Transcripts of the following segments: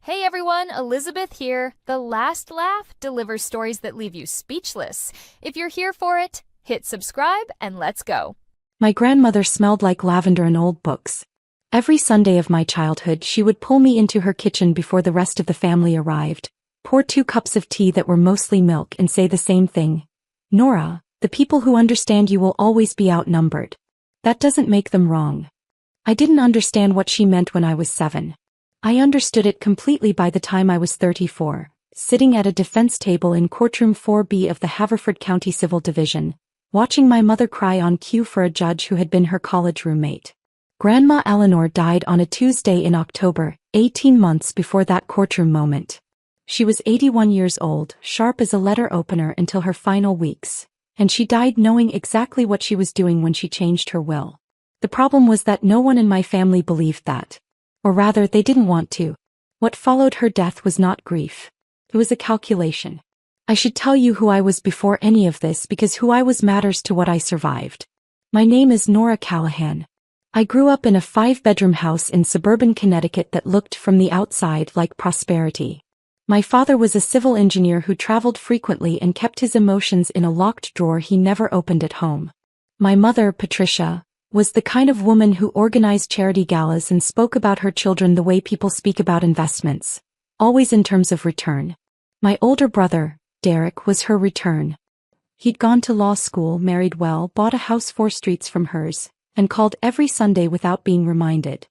Hey everyone, Elizabeth here. The Last Laugh delivers stories that leave you speechless. If you're here for it, hit subscribe and let's go. My grandmother smelled like lavender and old books. Every Sunday of my childhood she would pull me into her kitchen before the rest of the family arrived, pour 2 cups of tea that were mostly milk and say the same thing. Nora, the people who understand you will always be outnumbered. That doesn't make them wrong. I didn't understand what she meant when I was 7. I understood it completely by the time I was 34, sitting at a defense table in courtroom 4B of the Haverford County Civil Division, watching my mother cry on cue for a judge who had been her college roommate. Grandma Eleanor died on a Tuesday in October, 18 months before that courtroom moment. She was 81 years old, sharp as a letter opener until her final weeks, and she died knowing exactly what she was doing when she changed her will. The problem was that no one in my family believed that. Or rather, they didn't want to. What followed her death was not grief. It was a calculation. I should tell you who I was before any of this because who I was matters to what I survived. My name is Nora Callahan. I grew up in a 5-bedroom house in suburban Connecticut that looked from the outside like prosperity. My father was a civil engineer who traveled frequently and kept his emotions in a locked drawer he never opened at home. My mother, Patricia, was the kind of woman who organized charity galas and spoke about her children the way people speak about investments, always in terms of return. My older brother, Derek, was her return. He'd gone to law school, married well, bought a house 4 streets from hers, and called every Sunday without being reminded.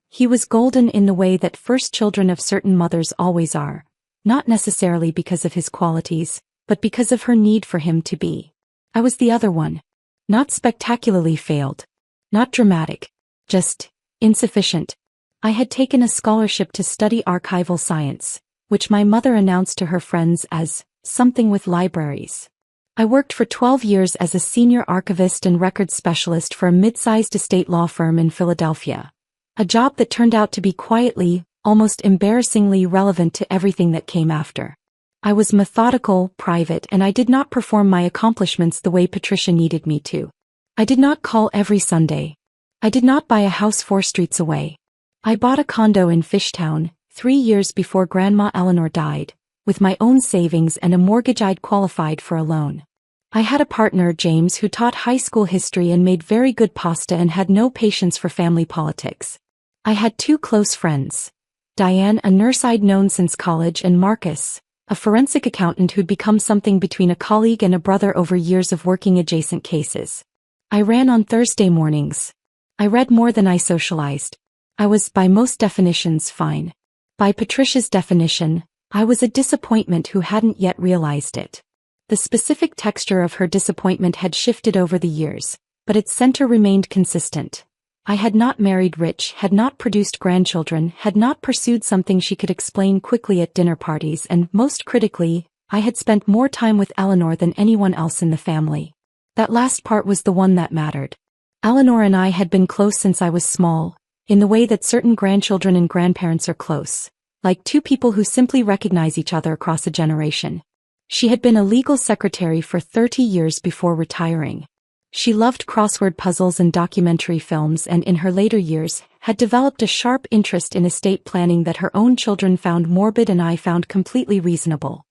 He was golden in the way that first children of certain mothers always are, not necessarily because of his qualities, but because of her need for him to be. I was the other one. Not spectacularly failed. Not dramatic. Just insufficient. I had taken a scholarship to study archival science, which my mother announced to her friends as something with libraries. I worked for 12 years as a senior archivist and records specialist for a mid-sized estate law firm in Philadelphia. A job that turned out to be quietly, almost embarrassingly relevant to everything that came after. I was methodical, private, and I did not perform my accomplishments the way Patricia needed me to. I did not call every Sunday. I did not buy a house 4 streets away. I bought a condo in Fishtown, 3 years before Grandma Eleanor died, with my own savings and a mortgage I'd qualified for a loan. I had a partner, James, who taught high school history and made very good pasta and had no patience for family politics. I had 2 close friends. Diane, a nurse I'd known since college, and Marcus, a forensic accountant who'd become something between a colleague and a brother over years of working adjacent cases. I ran on Thursday mornings. I read more than I socialized. I was, by most definitions, fine. By Patricia's definition, I was a disappointment who hadn't yet realized it. The specific texture of her disappointment had shifted over the years, but its center remained consistent. I had not married rich, had not produced grandchildren, had not pursued something she could explain quickly at dinner parties, and, most critically, I had spent more time with Eleanor than anyone else in the family. That last part was the one that mattered. Eleanor and I had been close since I was small, in the way that certain grandchildren and grandparents are close, like 2 people who simply recognize each other across a generation. She had been a legal secretary for 30 years before retiring. She loved crossword puzzles and documentary films, and in her later years, had developed a sharp interest in estate planning that her own children found morbid and I found completely reasonable.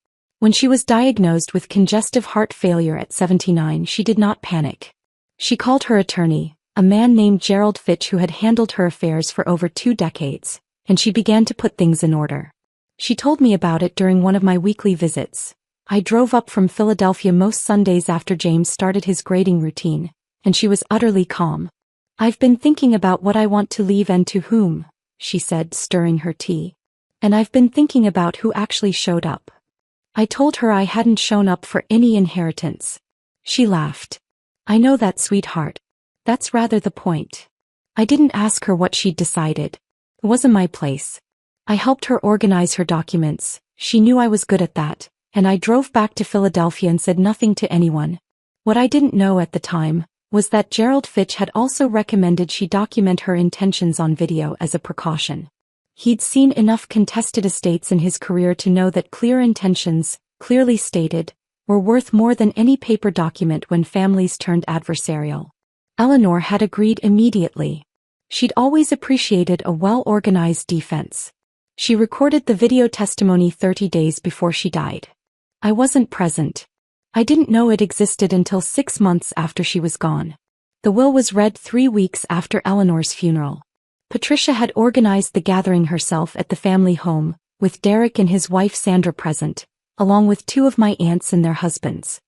When she was diagnosed with congestive heart failure at 79, she did not panic. She called her attorney, a man named Gerald Fitch who had handled her affairs for over 2 decades, and she began to put things in order. She told me about it during one of my weekly visits. I drove up from Philadelphia most Sundays after James started his grading routine, and she was utterly calm. "I've been thinking about what I want to leave and to whom," she said, stirring her tea. "And I've been thinking about who actually showed up." I told her I hadn't shown up for any inheritance. She laughed. "I know that, sweetheart. That's rather the point." I didn't ask her what she'd decided. It wasn't my place. I helped her organize her documents. She knew I was good at that, and I drove back to Philadelphia and said nothing to anyone. What I didn't know at the time was that Gerald Fitch had also recommended she document her intentions on video as a precaution. He'd seen enough contested estates in his career to know that clear intentions, clearly stated, were worth more than any paper document when families turned adversarial. Eleanor had agreed immediately. She'd always appreciated a well-organized defense. She recorded the video testimony 30 days before she died. I wasn't present. I didn't know it existed until 6 months after she was gone. The will was read 3 weeks after Eleanor's funeral. Patricia had organized the gathering herself at the family home, with Derek and his wife Sandra present, along with 2 of my aunts and their husbands.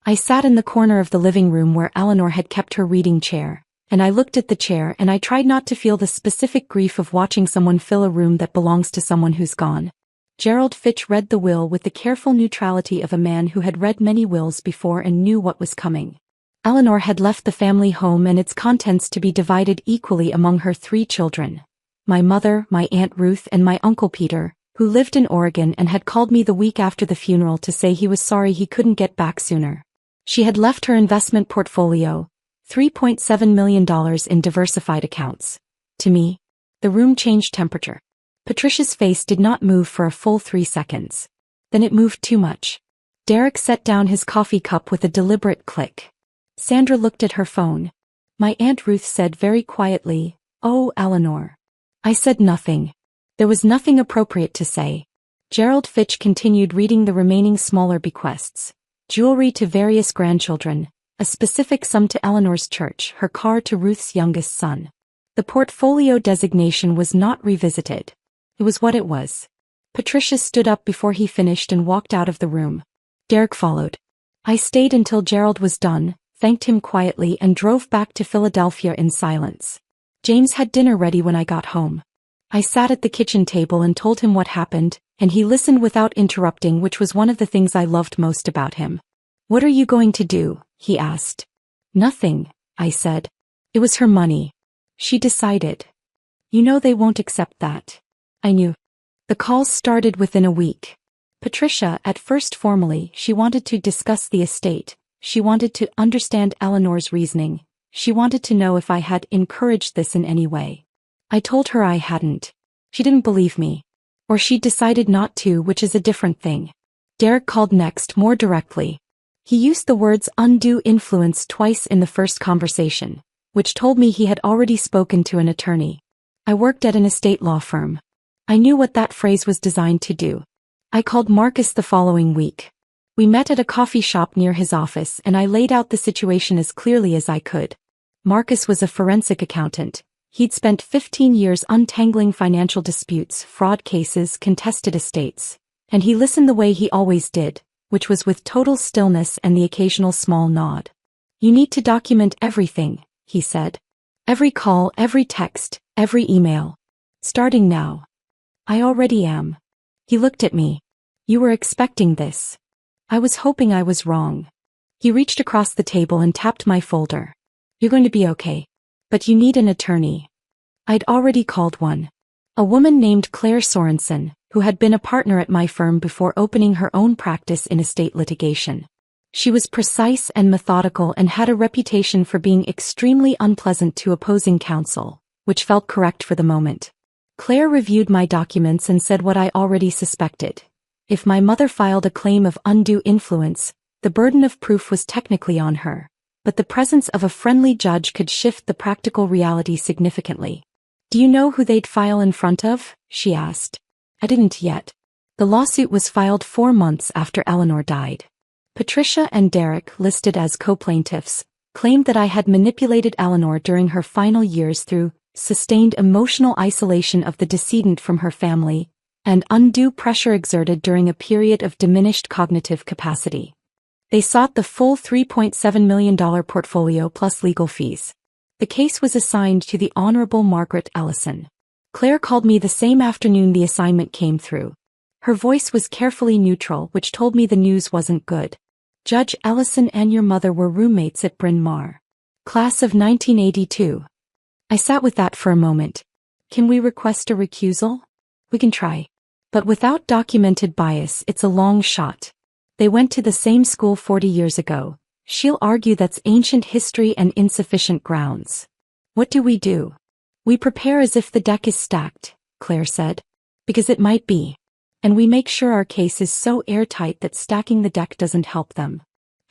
I sat in the corner of the living room where Eleanor had kept her reading chair, and I looked at the chair and I tried not to feel the specific grief of watching someone fill a room that belongs to someone who's gone. Gerald Fitch read the will with the careful neutrality of a man who had read many wills before and knew what was coming. Eleanor had left the family home and its contents to be divided equally among her 3 children. My mother, my Aunt Ruth and my Uncle Peter, who lived in Oregon and had called me the week after the funeral to say he was sorry he couldn't get back sooner. She had left her investment portfolio, $3.7 million in diversified accounts. To me, the room changed temperature. Patricia's face did not move for a full 3 seconds. Then it moved too much. Derek set down his coffee cup with a deliberate click. Sandra looked at her phone. My Aunt Ruth said very quietly, "Oh, Eleanor." I said nothing. There was nothing appropriate to say. Gerald Fitch continued reading the remaining smaller bequests. Jewelry to various grandchildren, a specific sum to Eleanor's church, her car to Ruth's youngest son. The portfolio designation was not revisited. It was what it was. Patricia stood up before he finished and walked out of the room. Derek followed. I stayed until Gerald was done, thanked him quietly and drove back to Philadelphia in silence. James had dinner ready when I got home. I sat at the kitchen table and told him what happened, and he listened without interrupting, which was one of the things I loved most about him. "What are you going to do?" he asked. "Nothing," I said. "It was her money. She decided. You know they won't accept that." I knew. The calls started within a week. Patricia, at first formally, she wanted to discuss the estate. She wanted to understand Eleanor's reasoning. She wanted to know if I had encouraged this in any way. I told her I hadn't. She didn't believe me. Or she decided not to, which is a different thing. Derek called next, more directly. He used the words undue influence twice in the first conversation, which told me he had already spoken to an attorney. I worked at an estate law firm. I knew what that phrase was designed to do. I called Marcus the following week. We met at a coffee shop near his office and I laid out the situation as clearly as I could. Marcus was a forensic accountant. He'd spent 15 years untangling financial disputes, fraud cases, contested estates. And he listened the way he always did, which was with total stillness and the occasional small nod. "You need to document everything," he said. "Every call, every text, every email. Starting now." "I already am." He looked at me. "You were expecting this." I was hoping I was wrong. He reached across the table and tapped my folder. "You're going to be okay. But you need an attorney." I'd already called one. A woman named Claire Sorensen, who had been a partner at my firm before opening her own practice in estate litigation. She was precise and methodical and had a reputation for being extremely unpleasant to opposing counsel, which felt correct for the moment. Claire reviewed my documents and said what I already suspected. If my mother filed a claim of undue influence, the burden of proof was technically on her, but the presence of a friendly judge could shift the practical reality significantly. "Do you know who they'd file in front of?" she asked. I didn't yet. The lawsuit was filed 4 months after Eleanor died. Patricia and Derek, listed as co-plaintiffs, claimed that I had manipulated Eleanor during her final years through sustained emotional isolation of the decedent from her family, and undue pressure exerted during a period of diminished cognitive capacity. They sought the full $3.7 million portfolio plus legal fees. The case was assigned to the Honorable Margaret Ellison. Claire called me the same afternoon the assignment came through. Her voice was carefully neutral, which told me the news wasn't good. "Judge Ellison and your mother were roommates at Bryn Mawr. Class of 1982. I sat with that for a moment. "Can we request a recusal?" "We can try. But without documented bias, it's a long shot. They went to the same school 40 years ago. She'll argue that's ancient history and insufficient grounds." "What do? We prepare as if the deck is stacked," Claire said. "Because it might be. And we make sure our case is so airtight that stacking the deck doesn't help them."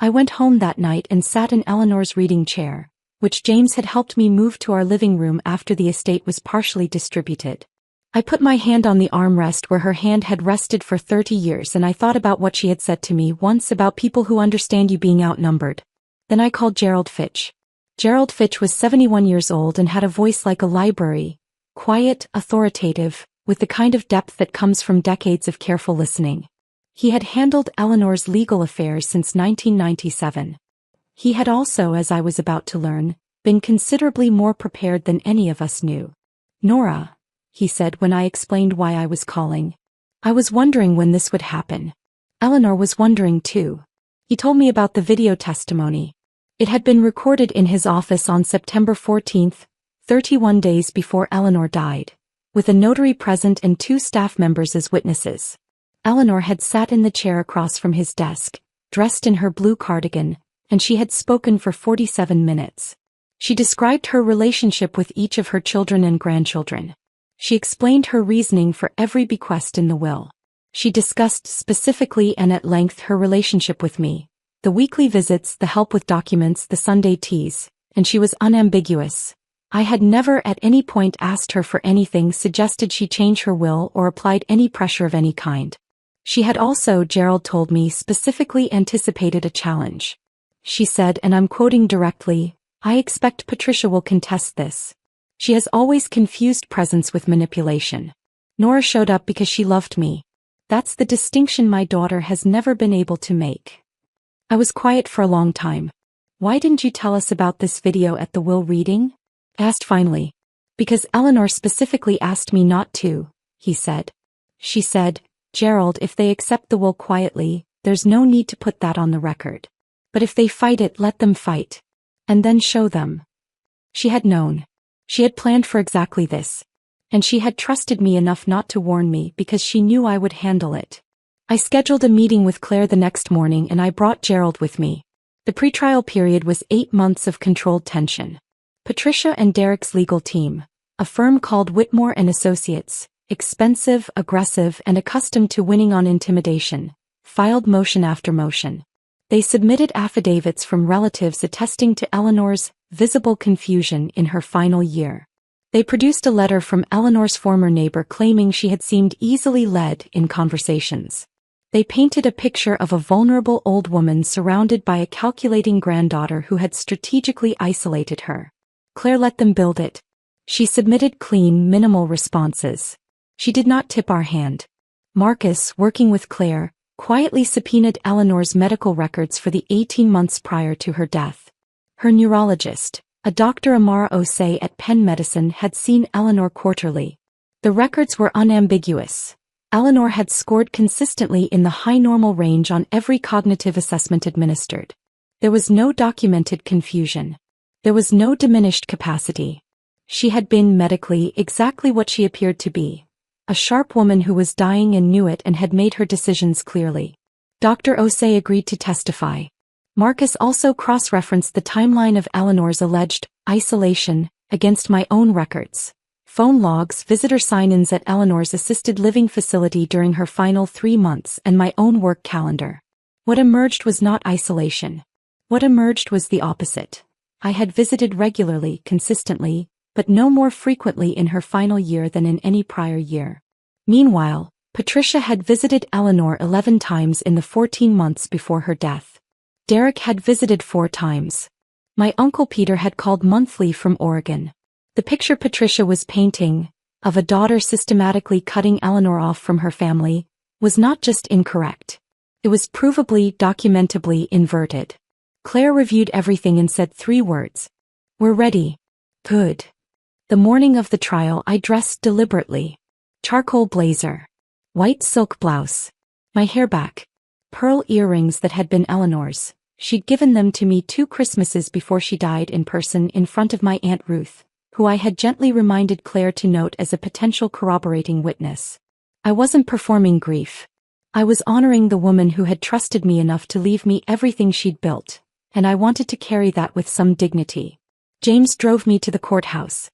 I went home that night and sat in Eleanor's reading chair, which James had helped me move to our living room after the estate was partially distributed. I put my hand on the armrest where her hand had rested for 30 years and I thought about what she had said to me once about people who understand you being outnumbered. Then I called Gerald Fitch. Gerald Fitch was 71 years old and had a voice like a library, quiet, authoritative, with the kind of depth that comes from decades of careful listening. He had handled Eleanor's legal affairs since 1997. He had also, as I was about to learn, been considerably more prepared than any of us knew. "Nora," he said when I explained why I was calling. "I was wondering when this would happen." Eleanor was wondering too. He told me about the video testimony. It had been recorded in his office on September 14th, 31 days before Eleanor died, with a notary present and 2 staff members as witnesses. Eleanor had sat in the chair across from his desk, dressed in her blue cardigan, and she had spoken for 47 minutes. She described her relationship with each of her children and grandchildren. She explained her reasoning for every bequest in the will. She discussed specifically and at length her relationship with me, the weekly visits, the help with documents, the Sunday teas, and she was unambiguous. I had never at any point asked her for anything, suggested she change her will, or applied any pressure of any kind. She had also, Gerald told me, specifically anticipated a challenge. She said, and I'm quoting directly, "I expect Patricia will contest this. She has always confused presence with manipulation. Nora showed up because she loved me. That's the distinction my daughter has never been able to make." I was quiet for a long time. "Why didn't you tell us about this video at the will reading?" I asked finally. "Because Eleanor specifically asked me not to," he said. She said, "Gerald, if they accept the will quietly, there's no need to put that on the record. But if they fight it, let them fight. And then show them." She had known. She had planned for exactly this. And she had trusted me enough not to warn me because she knew I would handle it. I scheduled a meeting with Claire the next morning and I brought Gerald with me. The pretrial period was 8 months of controlled tension. Patricia and Derek's legal team, a firm called Whitmore and Associates, expensive, aggressive, and accustomed to winning on intimidation, filed motion after motion. They submitted affidavits from relatives attesting to Eleanor's visible confusion in her final year. They produced a letter from Eleanor's former neighbor claiming she had seemed easily led in conversations. They painted a picture of a vulnerable old woman surrounded by a calculating granddaughter who had strategically isolated her. Claire let them build it. She submitted clean, minimal responses. She did not tip our hand. Marcus, working with Claire, quietly subpoenaed Eleanor's medical records for the 18 months prior to her death. Her neurologist, a Dr. Amara Osei at Penn Medicine, had seen Eleanor quarterly. The records were unambiguous. Eleanor had scored consistently in the high normal range on every cognitive assessment administered. There was no documented confusion. There was no diminished capacity. She had been medically exactly what she appeared to be. A sharp woman who was dying and knew it and had made her decisions clearly. Dr. Osei agreed to testify. Marcus also cross-referenced the timeline of Eleanor's alleged isolation against my own records. Phone logs, visitor sign-ins at Eleanor's assisted living facility during her final 3 months, and my own work calendar. What emerged was not isolation. What emerged was the opposite. I had visited regularly, consistently, but no more frequently in her final year than in any prior year. Meanwhile, Patricia had visited Eleanor 11 times in the 14 months before her death. Derek had visited 4 times. My Uncle Peter had called monthly from Oregon. The picture Patricia was painting, of a daughter systematically cutting Eleanor off from her family, was not just incorrect. It was provably, documentably inverted. Claire reviewed everything and said 3 words. "We're ready." Good. The morning of the trial I dressed deliberately. Charcoal blazer. White silk blouse. My hair back. Pearl earrings that had been Eleanor's. She'd given them to me 2 Christmases before she died in person in front of my Aunt Ruth, who I had gently reminded Claire to note as a potential corroborating witness. I wasn't performing grief. I was honoring the woman who had trusted me enough to leave me everything she'd built, and I wanted to carry that with some dignity. James drove me to the courthouse.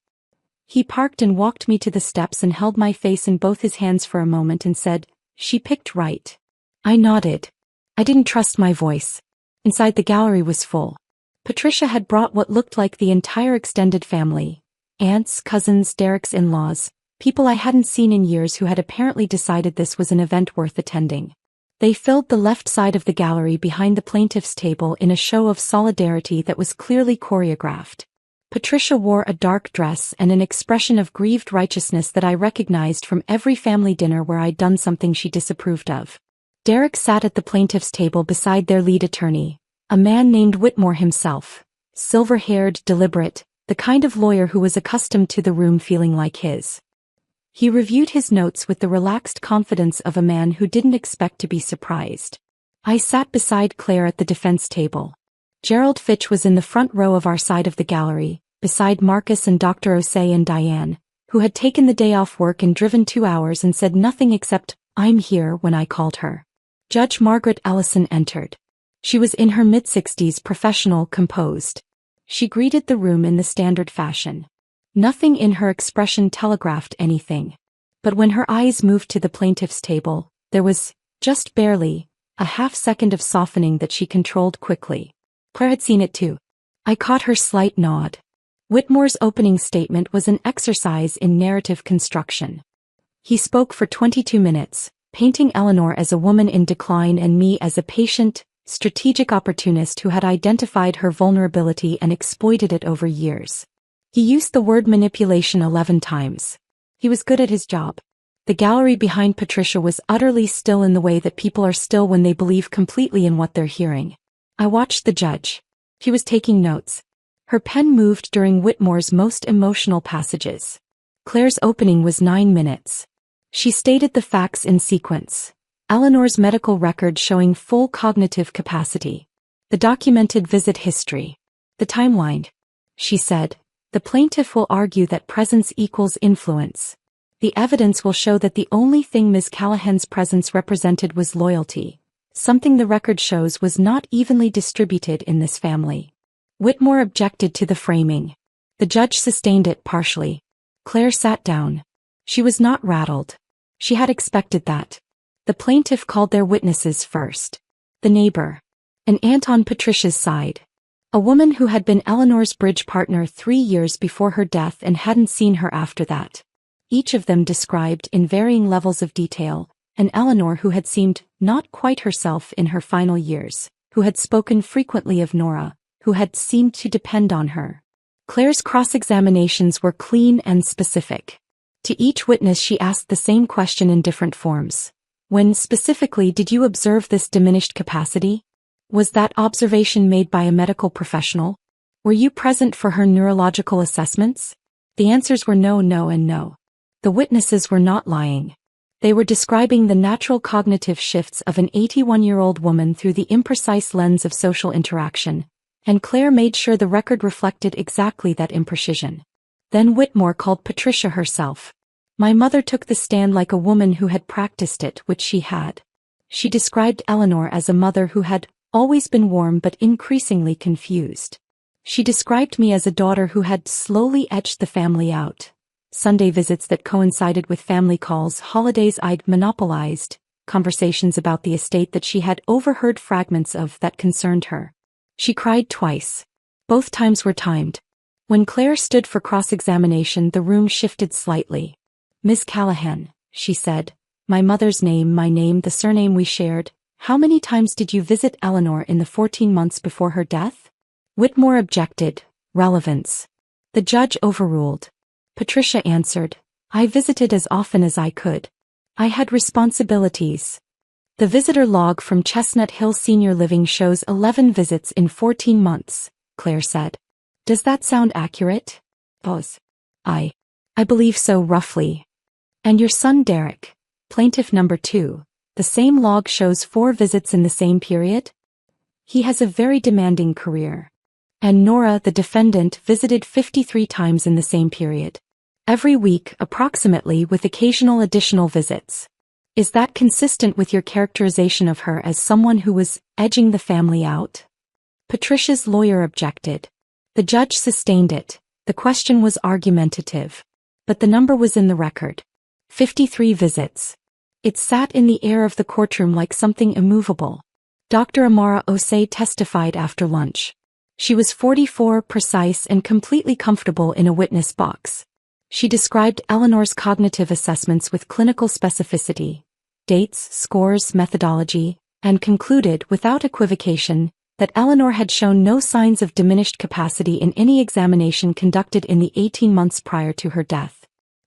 He parked and walked me to the steps and held my face in both his hands for a moment and said, "She picked right." I nodded. I didn't trust my voice. Inside the gallery was full. Patricia had brought what looked like the entire extended family. Aunts, cousins, Derek's in-laws, people I hadn't seen in years who had apparently decided this was an event worth attending. They filled the left side of the gallery behind the plaintiff's table in a show of solidarity that was clearly choreographed. Patricia wore a dark dress and an expression of grieved righteousness that I recognized from every family dinner where I'd done something she disapproved of. Derek sat at the plaintiff's table beside their lead attorney, a man named Whitmore himself, silver-haired, deliberate, the kind of lawyer who was accustomed to the room feeling like his. He reviewed his notes with the relaxed confidence of a man who didn't expect to be surprised. I sat beside Claire at the defense table. Gerald Fitch was in the front row of our side of the gallery, beside Marcus and Dr. Osei and Diane, who had taken the day off work and driven 2 hours and said nothing except, "I'm here," when I called her. Judge Margaret Ellison entered. She was in her mid-60s, professional, composed. She greeted the room in the standard fashion. Nothing in her expression telegraphed anything. But when her eyes moved to the plaintiff's table, there was, just barely, a half-second of softening that she controlled quickly. Claire had seen it too. I caught her slight nod. Whitmore's opening statement was an exercise in narrative construction. He spoke for 22 minutes, painting Eleanor as a woman in decline and me as a patient, strategic opportunist who had identified her vulnerability and exploited it over years. He used the word manipulation 11 times. He was good at his job. The gallery behind Patricia was utterly still in the way that people are still when they believe completely in what they're hearing. I watched the judge. He was taking notes. Her pen moved during Whitmore's most emotional passages. Claire's opening was 9 minutes. She stated the facts in sequence. Eleanor's medical record showing full cognitive capacity. The documented visit history. The timeline. She said, "The plaintiff will argue that presence equals influence. The evidence will show that the only thing Ms. Callahan's presence represented was loyalty, something the record shows was not evenly distributed in this family." Whitmore objected to the framing. The judge sustained it partially. Claire sat down. She was not rattled. She had expected that. The plaintiff called their witnesses first. The neighbor. An aunt on Patricia's side. A woman who had been Eleanor's bridge partner 3 years before her death and hadn't seen her after that. Each of them described in varying levels of detail, an Eleanor who had seemed not quite herself in her final years, who had spoken frequently of Nora, who had seemed to depend on her. Claire's cross-examinations were clean and specific. To each witness she asked the same question in different forms. When specifically did you observe this diminished capacity? Was that observation made by a medical professional? Were you present for her neurological assessments? The answers were no, no, and no. The witnesses were not lying. They were describing the natural cognitive shifts of an 81-year-old woman through the imprecise lens of social interaction, and Claire made sure the record reflected exactly that imprecision. Then Whitmore called Patricia herself. My mother took the stand like a woman who had practiced it, which she had. She described Eleanor as a mother who had always been warm but increasingly confused. She described me as a daughter who had slowly edged the family out. Sunday visits that coincided with family calls, holidays I'd monopolized, conversations about the estate that she had overheard fragments of that concerned her. She cried twice. Both times were timed. When Claire stood for cross-examination, the room shifted slightly. "Ms. Callahan," she said, "my mother's name, my name, the surname we shared. How many times did you visit Eleanor in the 14 months before her death?" Whitmore objected. Relevance. The judge overruled. Patricia answered, "I visited as often as I could. I had responsibilities." The visitor log from Chestnut Hill Senior Living shows 11 visits in 14 months, Claire said. "Does that sound accurate?" Pause. I believe so, roughly. "And your son Derek, plaintiff number 2, the same log shows 4 visits in the same period?" "He has a very demanding career." "And Nora, the defendant, visited 53 times in the same period. Every week, approximately, with occasional additional visits. Is that consistent with your characterization of her as someone who was edging the family out?" Patricia's lawyer objected. The judge sustained it. The question was argumentative. But the number was in the record. 53 visits. It sat in the air of the courtroom like something immovable. Dr. Amara Osei testified after lunch. She was 44, precise and completely comfortable in a witness box. She described Eleanor's cognitive assessments with clinical specificity, dates, scores, methodology, and concluded without equivocation that Eleanor had shown no signs of diminished capacity in any examination conducted in the 18 months prior to her death.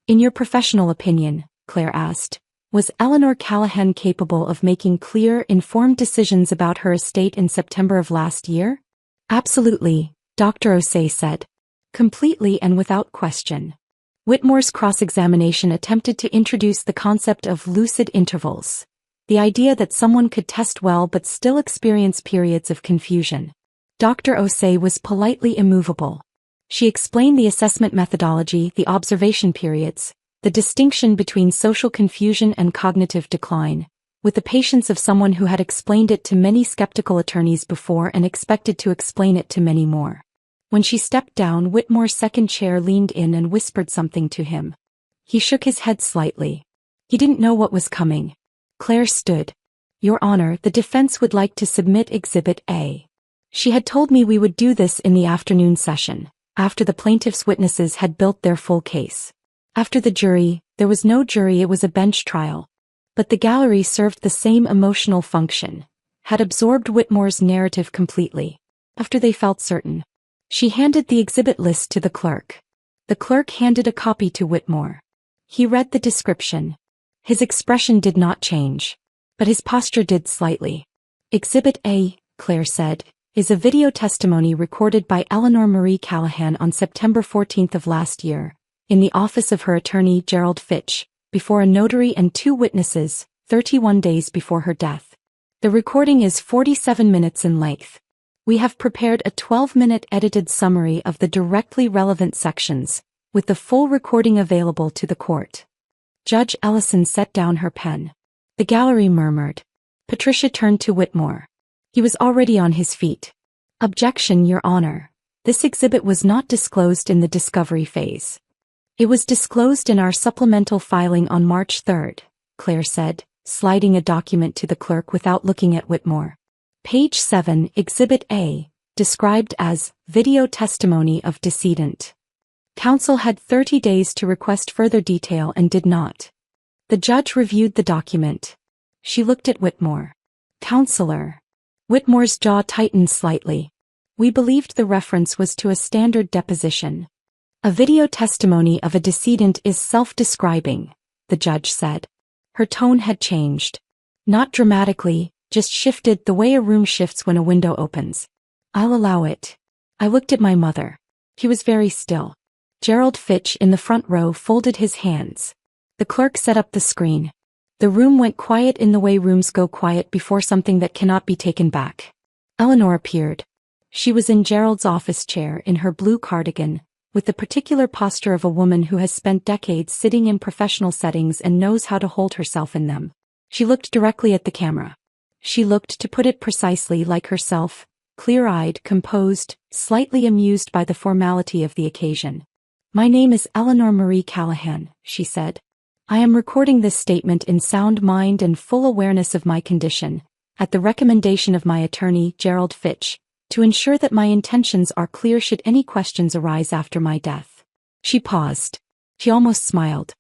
In your professional opinion, Claire asked, was Eleanor Callahan capable of making clear, informed decisions about her estate in September of last year? Absolutely, Dr. Osei said. Completely and without question. Whitmore's cross-examination attempted to introduce the concept of lucid intervals, the idea that someone could test well but still experience periods of confusion. Dr. Osei was politely immovable. She explained the assessment methodology, the observation periods, the distinction between social confusion and cognitive decline, with the patience of someone who had explained it to many skeptical attorneys before and expected to explain it to many more. When she stepped down, Whitmore's second chair leaned in and whispered something to him. He shook his head slightly. He didn't know what was coming. Claire stood. Your Honor, the defense would like to submit Exhibit A. She had told me we would do this in the afternoon session, after the plaintiff's witnesses had built their full case. After the jury, there was no jury, it was a bench trial. But the gallery served the same emotional function, had absorbed Whitmore's narrative completely. After they felt certain, she handed the exhibit list to the clerk. The clerk handed a copy to Whitmore. He read the description. His expression did not change, but his posture did slightly. Exhibit A, Claire said, is a video testimony recorded by Eleanor Marie Callahan on September 14th of last year, in the office of her attorney Gerald Fitch, before a notary and 2 witnesses, 31 days before her death. The recording is 47 minutes in length. We have prepared a 12-minute edited summary of the directly relevant sections, with the full recording available to the court. Judge Ellison set down her pen. The gallery murmured. Patricia turned to Whitmore. He was already on his feet. Objection, Your Honor. This exhibit was not disclosed in the discovery phase. It was disclosed in our supplemental filing on March 3rd, Claire said, sliding a document to the clerk without looking at Whitmore. Page 7, Exhibit A, described as video testimony of decedent. Counsel had 30 days to request further detail and did not. The judge reviewed the document. She looked at Whitmore. Counselor. Whitmore's jaw tightened slightly. We believed the reference was to a standard deposition. A video testimony of a decedent is self-describing, the judge said. Her tone had changed. Not dramatically, just shifted the way a room shifts when a window opens. I'll allow it. I looked at my mother. He was very still. Gerald Fitch in the front row folded his hands. The clerk set up the screen. The room went quiet in the way rooms go quiet before something that cannot be taken back. Eleanor appeared. She was in Gerald's office chair in her blue cardigan, with the particular posture of a woman who has spent decades sitting in professional settings and knows how to hold herself in them. She looked directly at the camera. She looked, to put it precisely, like herself, clear-eyed, composed, slightly amused by the formality of the occasion. My name is Eleanor Marie Callahan, she said. I am recording this statement in sound mind and full awareness of my condition, at the recommendation of my attorney, Gerald Fitch, to ensure that my intentions are clear should any questions arise after my death. She paused. She almost smiled.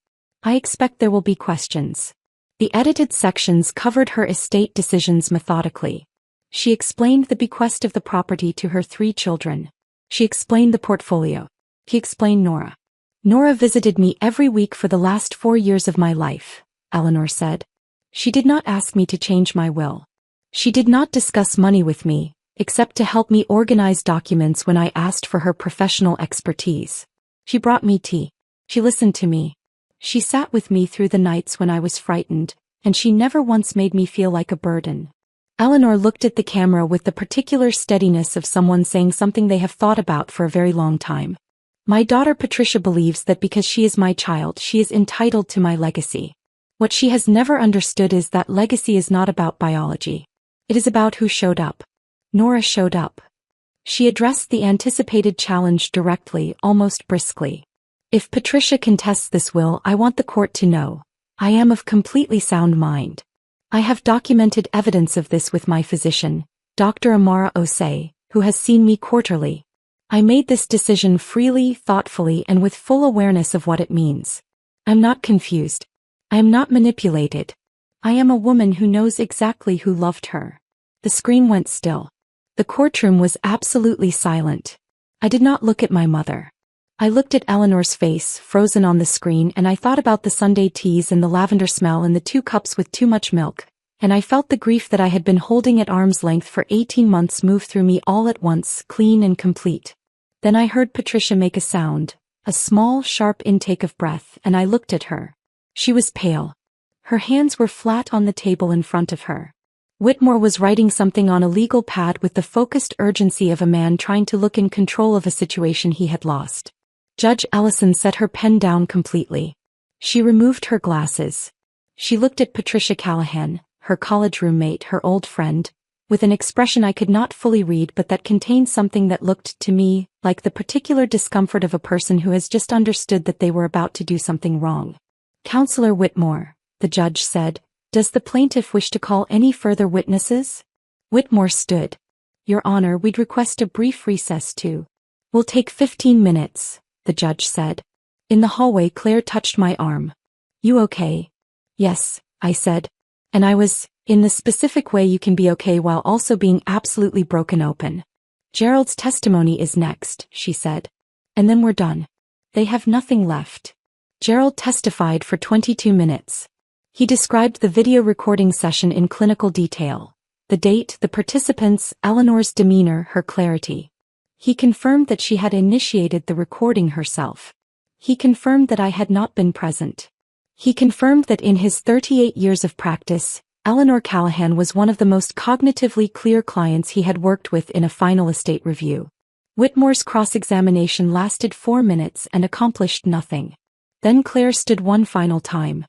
I expect there will be questions. The edited sections covered her estate decisions methodically. She explained the bequest of the property to her 3 children. She explained the portfolio. He explained Nora. Nora visited me every week for the last 4 years of my life, Eleanor said. She did not ask me to change my will. She did not discuss money with me, except to help me organize documents when I asked for her professional expertise. She brought me tea. She listened to me. She sat with me through the nights when I was frightened, and she never once made me feel like a burden. Eleanor looked at the camera with the particular steadiness of someone saying something they have thought about for a very long time. My daughter Patricia believes that because she is my child, she is entitled to my legacy. What she has never understood is that legacy is not about biology. It is about who showed up. Nora showed up. She addressed the anticipated challenge directly, almost briskly. If Patricia contests this will, I want the court to know. I am of completely sound mind. I have documented evidence of this with my physician, Dr. Amara Osei, who has seen me quarterly. I made this decision freely, thoughtfully, and with full awareness of what it means. I'm not confused. I am not manipulated. I am a woman who knows exactly who loved her. The screen went still. The courtroom was absolutely silent. I did not look at my mother. I looked at Eleanor's face, frozen on the screen, and I thought about the Sunday teas and the lavender smell and the 2 cups with too much milk, and I felt the grief that I had been holding at arm's length for 18 months move through me all at once, clean and complete. Then I heard Patricia make a sound, a small, sharp intake of breath, and I looked at her. She was pale. Her hands were flat on the table in front of her. Whitmore was writing something on a legal pad with the focused urgency of a man trying to look in control of a situation he had lost. Judge Ellison set her pen down completely. She removed her glasses. She looked at Patricia Callahan, her college roommate, her old friend, with an expression I could not fully read but that contained something that looked to me like the particular discomfort of a person who has just understood that they were about to do something wrong. "Counselor Whitmore," the judge said, "does the plaintiff wish to call any further witnesses?" Whitmore stood. "Your Honor, we'd request a brief recess too." "We'll take 15 minutes. The judge said. In the hallway, Claire touched my arm. "You okay?" "Yes," I said. And I was, in the specific way you can be okay while also being absolutely broken open. "Gerald's testimony is next," she said. "And then we're done. They have nothing left." Gerald testified for 22 minutes. He described the video recording session in clinical detail. The date, the participants, Eleanor's demeanor, her clarity. He confirmed that she had initiated the recording herself. He confirmed that I had not been present. He confirmed that in his 38 years of practice, Eleanor Callahan was one of the most cognitively clear clients he had worked with in a final estate review. Whitmore's cross-examination lasted 4 minutes and accomplished nothing. Then Claire stood one final time.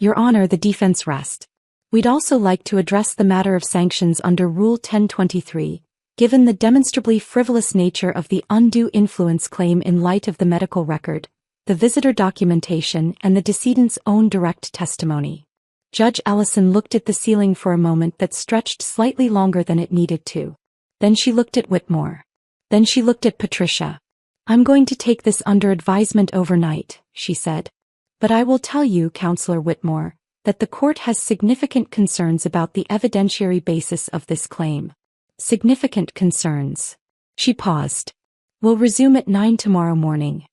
"Your Honor, the defense rests. We'd also like to address the matter of sanctions under Rule 1023. Given the demonstrably frivolous nature of the undue influence claim in light of the medical record, the visitor documentation, and the decedent's own direct testimony." Judge Ellison looked at the ceiling for a moment that stretched slightly longer than it needed to. Then she looked at Whitmore. Then she looked at Patricia. "I'm going to take this under advisement overnight," she said. "But I will tell you, Counselor Whitmore, that the court has significant concerns about the evidentiary basis of this claim. Significant concerns." She paused. "We'll resume at 9 tomorrow morning."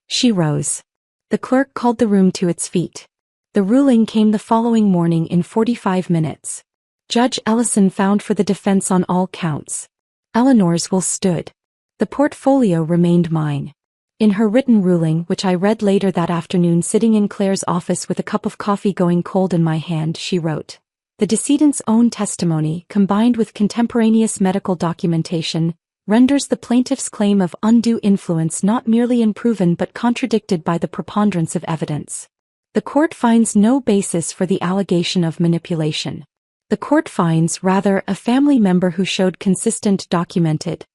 She rose. The clerk called the room to its feet. The ruling came the following morning in 45 minutes. Judge Ellison found for the defense on all counts. Eleanor's will stood. The portfolio remained mine. In her written ruling, which I read later that afternoon sitting in Claire's office with a cup of coffee going cold in my hand, she wrote, "The decedent's own testimony, combined with contemporaneous medical documentation, renders the plaintiff's claim of undue influence not merely unproven but contradicted by the preponderance of evidence. The court finds no basis for the allegation of manipulation. The court finds, rather, a family member who showed consistent, documented,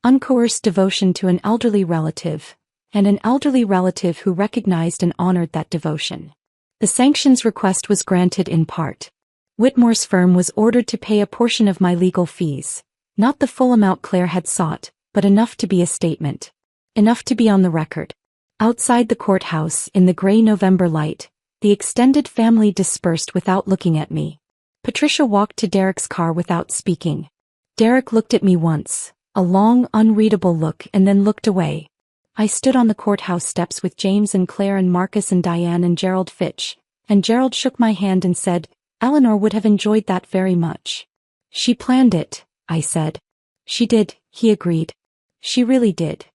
uncoerced devotion to an elderly relative, and an elderly relative who recognized and honored that devotion. The sanctions request was granted in part. Whitmore's firm was ordered to pay a portion of my legal fees, not the full amount Claire had sought, but enough to be a statement. Enough to be on the record. Outside the courthouse, in the gray November light, the extended family dispersed without looking at me. Patricia walked to Derek's car without speaking. Derek looked at me once, a long, unreadable look, and then looked away. I stood on the courthouse steps with James and Claire and Marcus and Diane and Gerald Fitch, and Gerald shook my hand and said, "Eleanor would have enjoyed that very much." "She planned it," I said. "She did," he agreed. "She really did."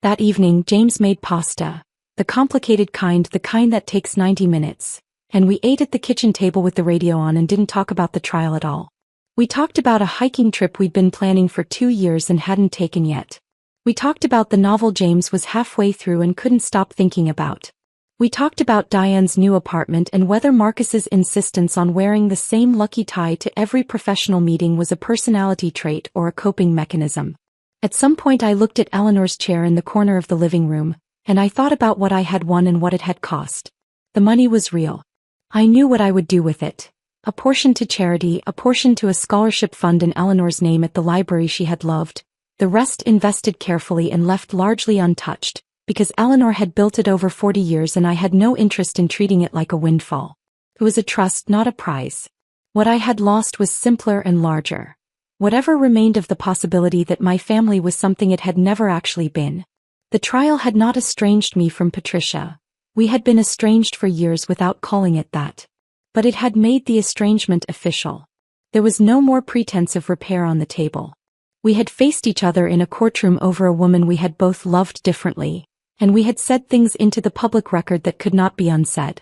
That evening James made pasta, the complicated kind, the kind that takes 90 minutes, and we ate at the kitchen table with the radio on and didn't talk about the trial at all. We talked about a hiking trip we'd been planning for 2 years and hadn't taken yet. We talked about the novel James was halfway through and couldn't stop thinking about. We talked about Diane's new apartment and whether Marcus's insistence on wearing the same lucky tie to every professional meeting was a personality trait or a coping mechanism. At some point I looked at Eleanor's chair in the corner of the living room, and I thought about what I had won and what it had cost. The money was real. I knew what I would do with it. A portion to charity, a portion to a scholarship fund in Eleanor's name at the library she had loved, The rest invested carefully and left largely untouched, because Eleanor had built it over 40 years and I had no interest in treating it like a windfall. It was a trust, not a prize. What I had lost was simpler and larger. Whatever remained of the possibility that my family was something it had never actually been. The trial had not estranged me from Patricia. We had been estranged for years without calling it that. But it had made the estrangement official. There was no more pretense of repair on the table. We had faced each other in a courtroom over a woman we had both loved differently, and we had said things into the public record that could not be unsaid.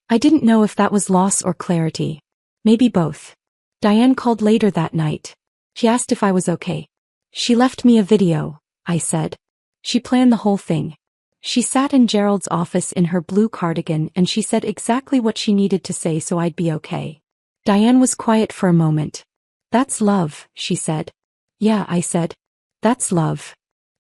I didn't know if that was loss or clarity. Maybe both. Diane called later that night. She asked if I was okay. She left me a video, I said. She planned the whole thing. She sat in Gerald's office in her blue cardigan and she said exactly what she needed to say so I'd be okay. Diane was quiet for a moment. That's love, she said. Yeah, I said. That's love.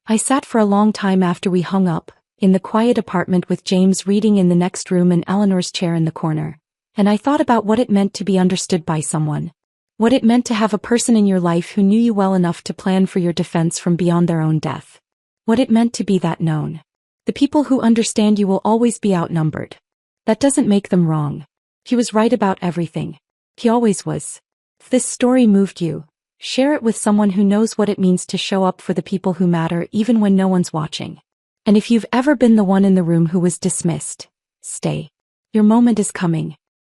I sat for a long time after we hung up, in the quiet apartment with James reading in the next room and Eleanor's chair in the corner, and I thought about what it meant to be understood by someone. What it meant to have a person in your life who knew you well enough to plan for your defense from beyond their own death. What it meant to be that known. The people who understand you will always be outnumbered. That doesn't make them wrong. He was right about everything. He always was. If this story moved you, share it with someone who knows what it means to show up for the people who matter even when no one's watching. And if you've ever been the one in the room who was dismissed, stay. Your moment is coming.